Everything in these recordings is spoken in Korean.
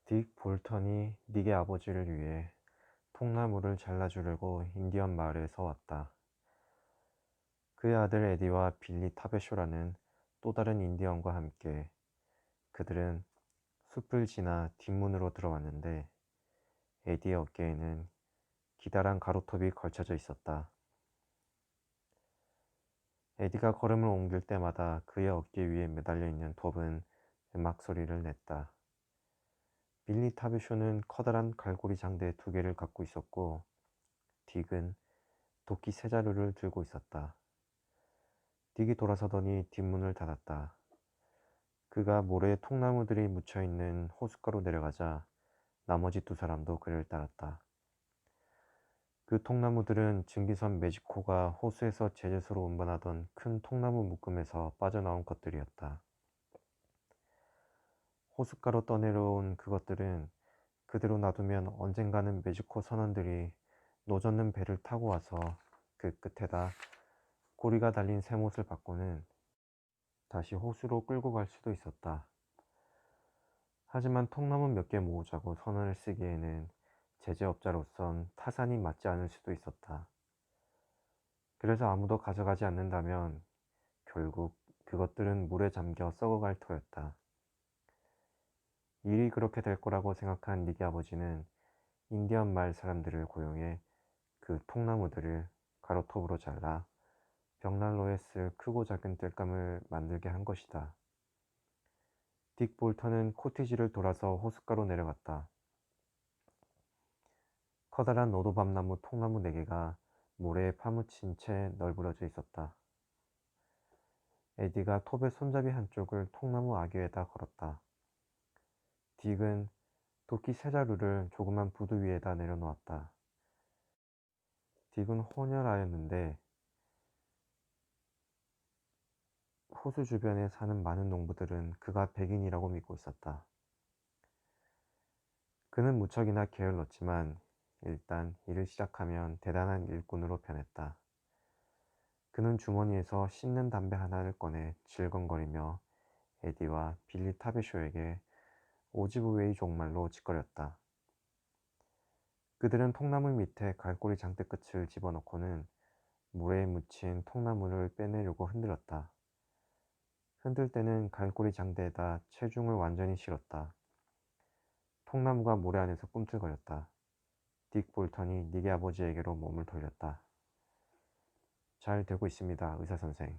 딕 볼턴이 닉의 아버지를 위해 통나무를 잘라주려고 인디언 마을에서 왔다. 그의 아들 에디와 빌리 타베쇼라는 또 다른 인디언과 함께 그들은 숲을 지나 뒷문으로 들어왔는데 에디의 어깨에는 기다란 가로톱이 걸쳐져 있었다. 에디가 걸음을 옮길 때마다 그의 어깨 위에 매달려 있는 톱은 음악 소리를 냈다. 빌리 타베쇼는 커다란 갈고리 장대 두 개를 갖고 있었고 딕은 도끼 세 자루를 들고 있었다. 딕이 돌아서더니 뒷문을 닫았다. 그가 모래에 통나무들이 묻혀있는 호숫가로 내려가자 나머지 두 사람도 그를 따랐다. 그 통나무들은 증기선 메지코가 호수에서 제젯으로 운반하던 큰 통나무 묶음에서 빠져나온 것들이었다. 호숫가로 떠내려온 그것들은 그대로 놔두면 언젠가는 메지코 선원들이 노젓는 배를 타고 와서 그 끝에다 고리가 달린 쇠못을 받고는 다시 호수로 끌고 갈 수도 있었다. 하지만 통나무 몇 개 모으자고 선언을 쓰기에는 제재업자로선 타산이 맞지 않을 수도 있었다. 그래서 아무도 가져가지 않는다면 결국 그것들은 물에 잠겨 썩어갈 터였다. 일이 그렇게 될 거라고 생각한 닉의 아버지는 인디언 마을 사람들을 고용해 그 통나무들을 가로톱으로 잘라 벽난로에 쓸 크고 작은 땔감을 만들게 한 것이다. 딕 볼턴은 코티지를 돌아서 호숫가로 내려갔다. 커다란 오도밤나무 통나무 4개가 모래에 파묻힌 채 널브러져 있었다. 에디가 톱의 손잡이 한쪽을 통나무 아귀에다 걸었다. 딕은 도끼 세 자루를 조그만 부두 위에다 내려놓았다. 딕은 혼혈하였는데 호수 주변에 사는 많은 농부들은 그가 백인이라고 믿고 있었다. 그는 무척이나 게을렀지만 일단 일을 시작하면 대단한 일꾼으로 변했다. 그는 주머니에서 씹는 담배 하나를 꺼내 질겅거리며 에디와 빌리 타베쇼에게 오지브웨이 종말로 짓거렸다. 그들은 통나무 밑에 갈고리 장대 끝을 집어넣고는 모래에 묻힌 통나무를 빼내려고 흔들었다. 흔들 때는 갈고리 장대에다 체중을 완전히 실었다. 통나무가 모래 안에서 꿈틀거렸다. 딕 볼턴이 닉의 아버지에게로 몸을 돌렸다. 잘 되고 있습니다, 의사선생.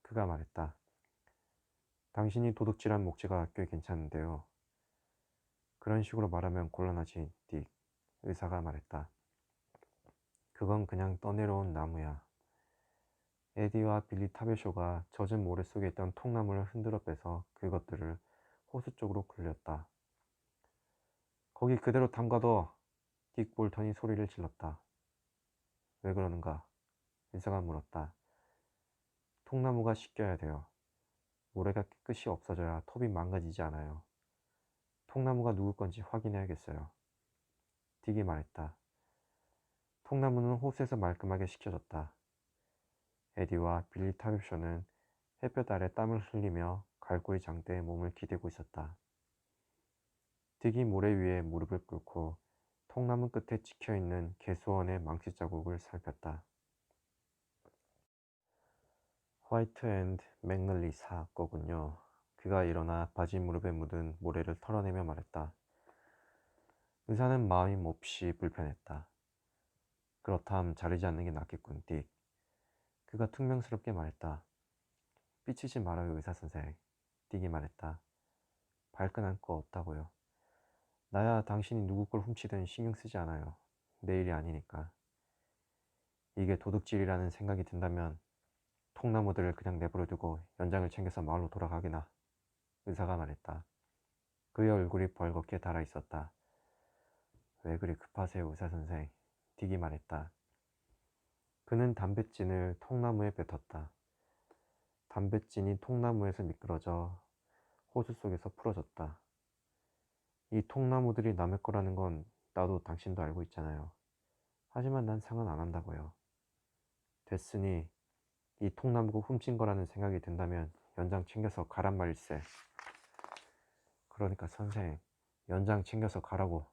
그가 말했다. 당신이 도둑질한 목재가 꽤 괜찮은데요. 그런 식으로 말하면 곤란하지, 딕. 의사가 말했다. 그건 그냥 떠내려온 나무야. 에디와 빌리 타베쇼가 젖은 모래 속에 있던 통나무를 흔들어 빼서 그것들을 호수 쪽으로 굴렸다. 거기 그대로 담가둬! 딕 볼턴이 소리를 질렀다. 왜 그러는가? 의사가 물었다. 통나무가 씻겨야 돼요. 모래가 깨끗이 없어져야 톱이 망가지지 않아요. 통나무가 누구 건지 확인해야겠어요. 딕이 말했다. 통나무는 호수에서 말끔하게 식혀졌다. 에디와 빌리 타립쇼는 햇볕 아래 땀을 흘리며 갈고리 장대에 몸을 기대고 있었다. 딕이 모래 위에 무릎을 꿇고 통나무 끝에 찍혀있는 개수원의 망치 자국을 살폈다. 화이트 앤드 맥널리 사 거군요. 그가 일어나 바지 무릎에 묻은 모래를 털어내며 말했다. 의사는 마음이 몹시 불편했다. 그렇담 자르지 않는 게 낫겠군, 딕. 그가 퉁명스럽게 말했다. 삐치지 말아요, 의사선생. 딕이 말했다. 발끈할 거 없다고요. 나야 당신이 누구 걸 훔치든 신경 쓰지 않아요. 내 일이 아니니까. 이게 도둑질이라는 생각이 든다면 통나무들을 그냥 내버려두고 연장을 챙겨서 마을로 돌아가게나. 의사가 말했다. 그의 얼굴이 벌겋게 달아 있었다. 왜 그리 급하세요, 의사선생? 딕이 말했다. 그는 담뱃진을 통나무에 뱉었다. 담뱃진이 통나무에서 미끄러져 호수 속에서 풀어졌다. 이 통나무들이 남의 거라는 건 나도 당신도 알고 있잖아요. 하지만 난 상관 안 한다고요. 됐으니 이 통나무가 훔친 거라는 생각이 든다면 연장 챙겨서 가란 말일세. 그러니까 선생, 연장 챙겨서 가라고.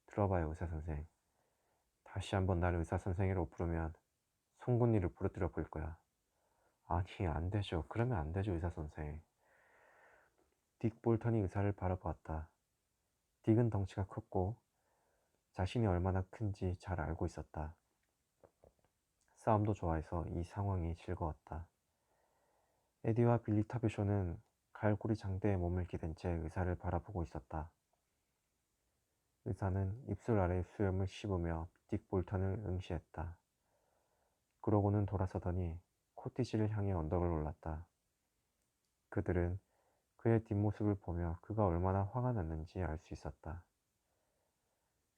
들어봐요, 의사선생. 다시 한번 나를 의사선생이라고 부르면 송곳니를 부러뜨려 볼 거야. 아니, 안 되죠. 그러면 안 되죠, 의사선생. 딕 볼턴이 의사를 바라보았다. 딕은 덩치가 컸고 자신이 얼마나 큰지 잘 알고 있었다. 싸움도 좋아해서 이 상황이 즐거웠다. 에디와 빌리 타비쇼는 갈고리 장대에 몸을 기댄 채 의사를 바라보고 있었다. 의사는 입술 아래 수염을 씹으며 딕 볼턴을 응시했다. 그러고는 돌아서더니 코티지를 향해 언덕을 올랐다. 그들은 그의 뒷모습을 보며 그가 얼마나 화가 났는지 알 수 있었다.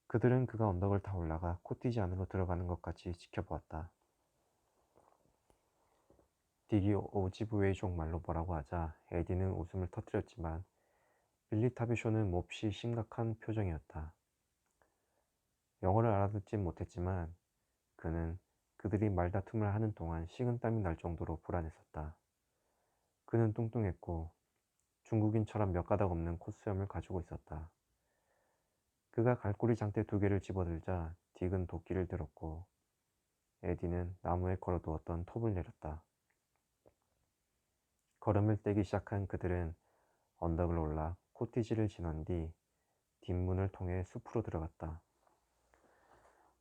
그들은 그가 언덕을 타 올라가 코티지 안으로 들어가는 것까지 지켜보았다. 딕이 오지브웨이족 말로 뭐라고 하자 에디는 웃음을 터뜨렸지만 빌리 타비쇼는 몹시 심각한 표정이었다. 영어를 알아듣진 못했지만 그는 그들이 말다툼을 하는 동안 식은땀이 날 정도로 불안했었다. 그는 뚱뚱했고 중국인처럼 몇 가닥 없는 콧수염을 가지고 있었다. 그가 갈고리 장대 2개를 집어들자 딕은 도끼를 들었고 에디는 나무에 걸어두었던 톱을 내렸다. 걸음을 떼기 시작한 그들은 언덕을 올라 코티지를 지난 뒤 뒷문을 통해 숲으로 들어갔다.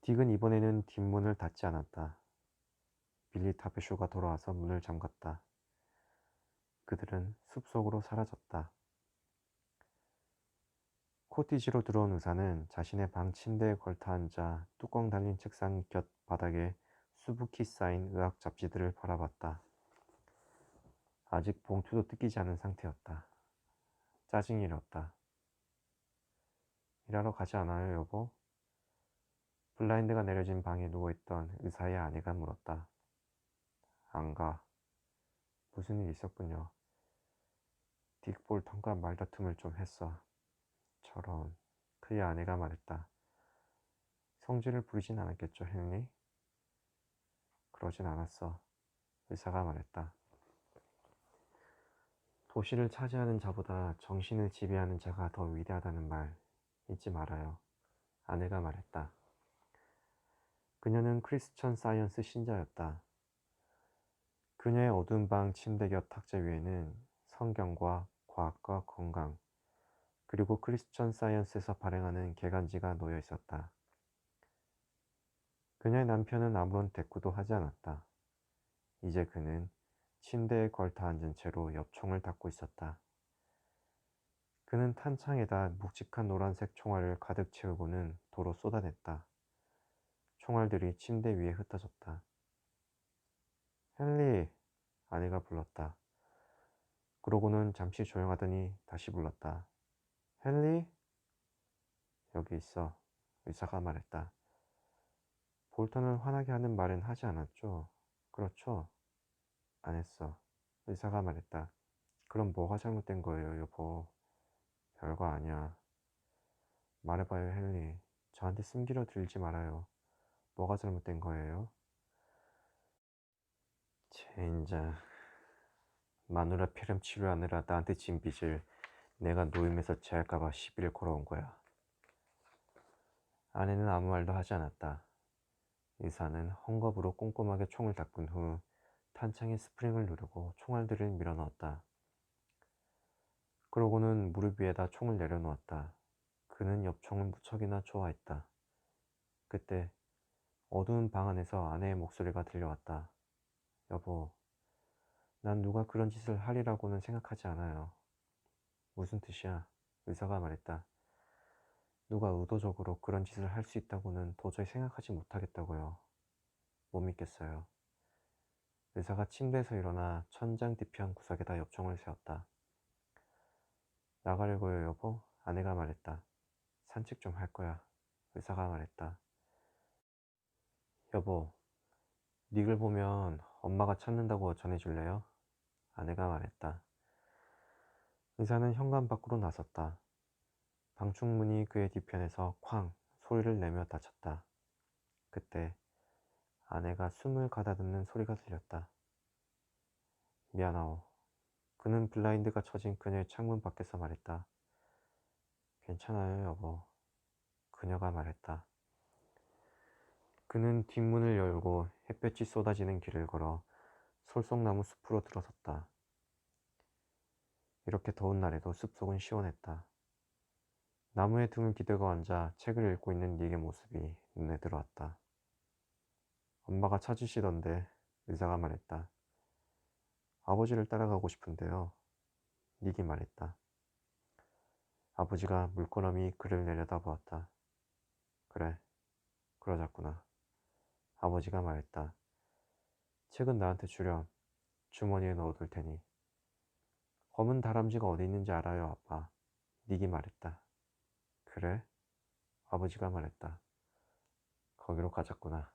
딕은 이번에는 뒷문을 닫지 않았다. 빌리 타베쇼가 돌아와서 문을 잠갔다. 그들은 숲속으로 사라졌다. 코티지로 들어온 의사는 자신의 방 침대에 걸터 앉아 뚜껑 달린 책상 곁 바닥에 수북히 쌓인 의학 잡지들을 바라봤다. 아직 봉투도 뜯기지 않은 상태였다. 짜증이 일었다. 일하러 가지 않아요, 여보? 블라인드가 내려진 방에 누워있던 의사의 아내가 물었다. 안 가. 무슨 일 있었군요. 딕 볼턴과 말다툼을 좀 했어. 저런. 그의 아내가 말했다. 성질을 부리진 않았겠죠, 헨리? 그러진 않았어. 의사가 말했다. 도시를 차지하는 자보다 정신을 지배하는 자가 더 위대하다는 말 잊지 말아요. 아내가 말했다. 그녀는 크리스천 사이언스 신자였다. 그녀의 어두운 방 침대 곁 탁자 위에는 성경과 과학과 건강, 그리고 크리스천 사이언스에서 발행하는 개간지가 놓여 있었다. 그녀의 남편은 아무런 대꾸도 하지 않았다. 이제 그는 침대에 걸터 앉은 채로 엽총을 닫고 있었다. 그는 탄창에다 묵직한 노란색 총알을 가득 채우고는 도로 쏟아냈다. 총알들이 침대 위에 흩어졌다. 헨리! 아내가 불렀다. 그러고는 잠시 조용하더니 다시 불렀다. 헨리? 여기 있어. 의사가 말했다. 볼턴을 화나게 하는 말은 하지 않았죠? 그렇죠? 안 했어. 의사가 말했다. 그럼 뭐가 잘못된 거예요, 여보? 별거 아니야. 말해봐요, 헨리. 저한테 숨기려 들지 말아요. 뭐가 잘못된 거예요? 젠장. 마누라 폐렴 치료하느라 나한테 진 빚을 내가 노임에서 제할까봐 시비를 걸어온 거야. 아내는 아무 말도 하지 않았다. 의사는 헝겊으로 꼼꼼하게 총을 닦은 후 탄창의 스프링을 누르고 총알들을 밀어넣었다. 그러고는 무릎 위에다 총을 내려놓았다. 그는 엽총을 무척이나 좋아했다. 그때 어두운 방 안에서 아내의 목소리가 들려왔다. 여보, 난 누가 그런 짓을 하리라고는 생각하지 않아요. 무슨 뜻이야? 의사가 말했다. 누가 의도적으로 그런 짓을 할 수 있다고는 도저히 생각하지 못하겠다고요. 못 믿겠어요. 의사가 침대에서 일어나 천장 뒤편 구석에다 엽총을 세웠다. 나가려고요, 여보? 아내가 말했다. 산책 좀 할 거야. 의사가 말했다. 여보, 닉을 보면 엄마가 찾는다고 전해줄래요? 아내가 말했다. 의사는 현관 밖으로 나섰다. 방충문이 그의 뒤편에서 쾅 소리를 내며 닫혔다. 그때 아내가 숨을 가다듬는 소리가 들렸다. 미안하오. 그는 블라인드가 쳐진 그녀의 창문 밖에서 말했다. 괜찮아요, 여보. 그녀가 말했다. 그는 뒷문을 열고 햇볕이 쏟아지는 길을 걸어 솔송나무 숲으로 들어섰다. 이렇게 더운 날에도 숲속은 시원했다. 나무에 등을 기대고 앉아 책을 읽고 있는 닉의 모습이 눈에 들어왔다. 엄마가 찾으시던데, 의사가 말했다. 아버지를 따라가고 싶은데요. 닉이 말했다. 아버지가 물끄러미 그를 내려다보았다. 그래, 그러자꾸나. 아버지가 말했다. 책은 나한테 주렴. 주머니에 넣어둘 테니. 검은 다람쥐가 어디 있는지 알아요, 아빠. 닉이 말했다. 그래? 아버지가 말했다. 거기로 가자꾸나.